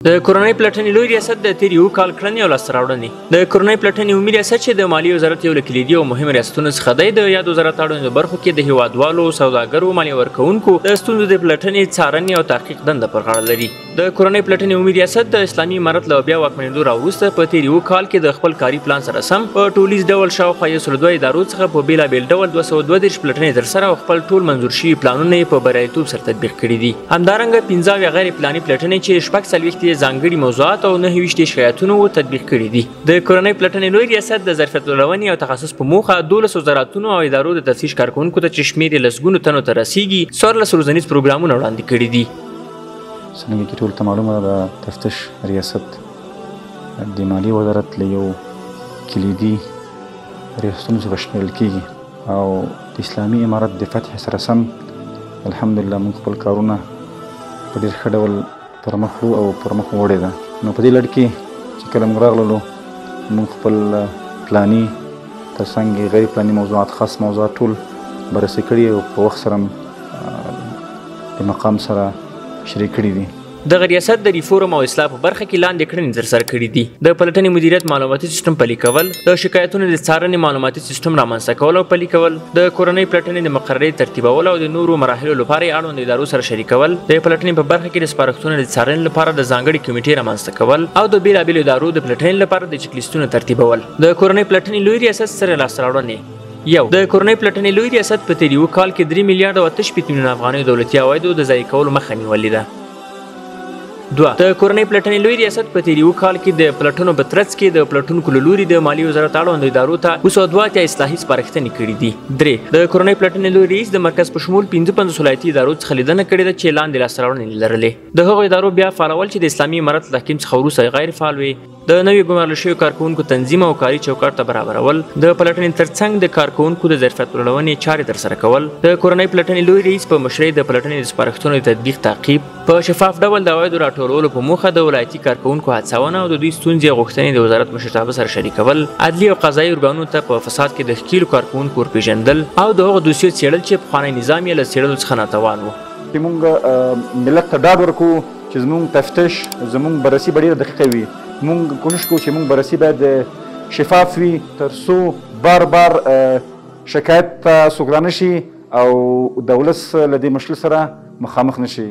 د کورنۍ پلټنې لوی ریاست د تیر یو کال کړنې او لاسته راوړنې د کورنۍ پلټنې عمومي ریاست چې د مالیې وزارت یو له کلیدي او مهمو ریاستونو څخه دی د یاد وزارت اړوندو برخو کې د هیوادوالو سوداګرو مالیه ورکوونکو د ستونزو د پلټنې څارنې او تحقیق دنده پر غاړه لري د کورنۍ پلټنې عمومي ریاست د اسلامي امارت له بیا واکمنېدو راوروسته په تیر یو کال کې د خپل کاري پلان سره سم په ټولیز ډول شاوخوا 102 ادارو څخه په بېلابېل ډول 232 پلټنې ترسره او خپل ټول منظور شوي پلانونه یې په بریالیتوب سره تطبیق کړي دي همدارنګه 15 غیر پلاني پلټنې چې شپږ څلوېښت یې ځانګړي موضوعات او 9 شکایتونه تطبیق کړي دي د کورنۍ پلټنې لوی ریاست د ظرفیت لرونې او تخصص په موخه 12 وزارتونو او ادارو د تفتیش کارکونکو ته چې شمېر یې لسګونو تنو ته رسیږي 14 روزنیز پروګرامونه وړاندې کړي دي څنګه چې ټول ته معلومه ده د تفتیش ریاست د مالیې وزارت له یو کلیدي ریاستونو څخه شمیرل کیږي او د اسلامي امارت د فتح سره سم الحمدلله موږ خپل کارونه په ډېر ښه ډول پرمخ وړو او پرمخ وړې ده نو په دې لړ کې چې کله موږ راغللو موږ خپل پلاني ترڅنګ غیر پلاني موضوعات خاص موضوعات ټول بررسي کړي او په وخت سره د مقام سره شریک کړي دي دغه ریاست د ریفورم او اصلاح په برخه کې لاندې کړنې ترسره کړي دي د پلټنې مدیریت معلوماتي سیستم پلي کول د شکایتونو د څارنې معلوماتي سیستم رامنځته کول او پلي کول د کورنۍ پلټنې د مقررې ترتیبول او د نورو مراحلو لپاره یې اړوندو ادارو سره شریکول د پلټنې په برخه کې د سپارښتنو د څارنې لپاره د ځانګړې کمیټې رامنځته کول او د بېلابېلو ادارو د پلټنې لپاره د چک لیستونو ترتیبول د کورنۍ پلټنې لوی ریاست سره لاسته راوړنې یو د کورنۍ پلټنې لوی ریاست په تیر یو کال کې 3 میلیارډ او 8 میلیون افغانۍ دولتي عوایدو د ضایع کولو مخه نیولې ده دوه د کورنۍ پلټنې لوی ریاست په تیر یو کال کې د پلټنو په ترڅ کې د پلټونکو له لوري د مالیې وزارت اړوندو ادارو ته 202 اصلاحي سپارښتنې کړي دي درې د کورنۍ پلټنې لوی رئیس د مرکز په شمول 55 ولایتي ادارو څخه لیدنه کړې ده چې لاندې لاسته راوړنې لرلې د هغو ادارو بیا فعالول چې د اسلامي امارت له تحکیم څخه وروسته غیر فعال وي د نوي ګمارل شویو کارکوونکو تنظیم او کاري چوکاټ ته برابرول د پلټنې ترڅنګ د کارکوونکو د ظرفیت لوړونې چارې ترسره کول د کورنۍ پلټنې لوی رئیس په مشرۍ د پلټنې د سپارښتنو د تطبیق تعقیب په شفاف ډول د عوایدو راټولولو په موخه د ولایتي کارکوونکو هڅونه او د دوی ستونزې او غوښتنې د وزارت مشرتابه سره شریکول عدلي او قضایي ارګانونو ته په فساد کې د ښکیلو کارکوونکو ورپېژندل او د هغو دوسیو څېړل چې پخوانی نظام یې له څېړلو څخه ناتوان و موږ ملت ته ډاډ ورکوو چې زموږ تفتیش زموږ بررسي به ډېره دقیقه وي موږ کوشش کوو چې موږ بررسي باید شفاف وي تر څو بار بار شکایت ته څوک رانشي او د ولس له دې مشکل سره مخامخ نشي